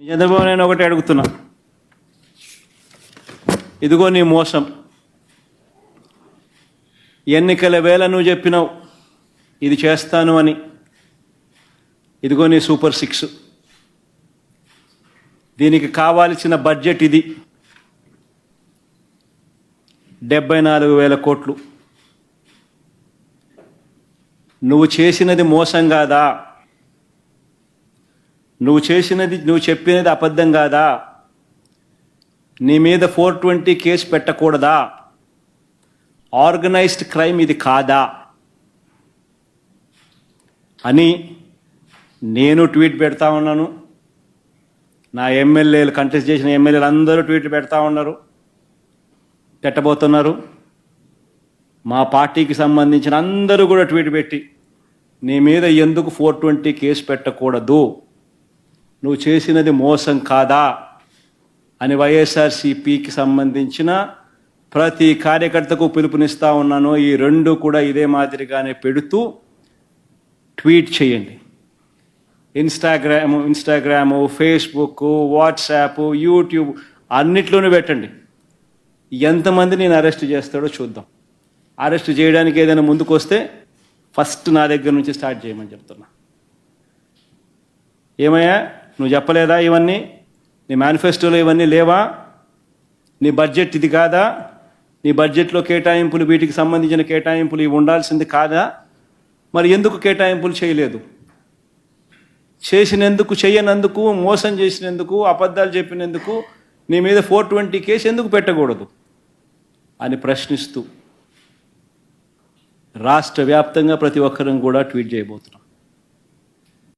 చంద్రబాబు నేను ఒకటి అడుగుతున్నా, ఇదిగో నీ మోసం. ఎన్నికల వేళ నువ్వు చెప్పినావు ఇది చేస్తాను అని. ఇదిగో నీ సూపర్ 6. దీనికి కావాల్సిన బడ్జెట్ ఇది 74,000 కోట్లు. నువ్వు చేసినది మోసం కాదా? నువ్వు చెప్పినది అబద్ధం కాదా? నీ మీద 420 కేసు పెట్టకూడదా? ఆర్గనైజ్డ్ క్రైమ్ ఇది కాదా అని నేను ట్వీట్ పెడతా ఉన్నాను. నా ఎమ్మెల్యేలు, కంటెస్ట్ చేసిన ఎమ్మెల్యేలు అందరూ ట్వీట్లు పెడతా ఉన్నారు, పెట్టబోతున్నారు. మా పార్టీకి సంబంధించిన అందరూ కూడా ట్వీట్ పెట్టి నీ మీద ఎందుకు 420 కేసు పెట్టకూడదు, నువ్వు చేసినది మోసం కాదా అని వైఎస్ఆర్సీపీకి సంబంధించిన ప్రతి కార్యకర్తకు పిలుపునిస్తూ ఉన్నాను. ఈ రెండు కూడా ఇదే మాదిరిగానే పెడుతూ ట్వీట్ చేయండి. ఇన్స్టాగ్రాము, ఫేస్బుక్, వాట్సాప్, యూట్యూబ్ అన్నిట్లోనూ పెట్టండి. ఎంతమంది నేను అరెస్ట్ చేస్తాడో చూద్దాం. అరెస్ట్ చేయడానికి ఏదైనా ముందుకు వస్తే ఫస్ట్ నా దగ్గర నుంచి స్టార్ట్ చేయమని చెప్తున్నా. ఏమయ్యా నువ్వు చెప్పలేదా ఇవన్నీ? నీ మేనిఫెస్టోలో ఇవన్నీ లేవా? నీ బడ్జెట్ ఇది కాదా? నీ బడ్జెట్లో కేటాయింపులు, వీటికి సంబంధించిన కేటాయింపులు ఇవి ఉండాల్సింది కాదా? మరి ఎందుకు కేటాయింపులు చేయలేదు? చేసినందుకు, చేయనందుకు, మోసం చేసినందుకు, అబద్ధాలు చెప్పినందుకు నీ మీద 420 కేసు ఎందుకు పెట్టకూడదు అని ప్రశ్నిస్తూ రాష్ట్ర వ్యాప్తంగా ప్రతి ఒక్కరం కూడా ట్వీట్ చేయబోతున్నాం.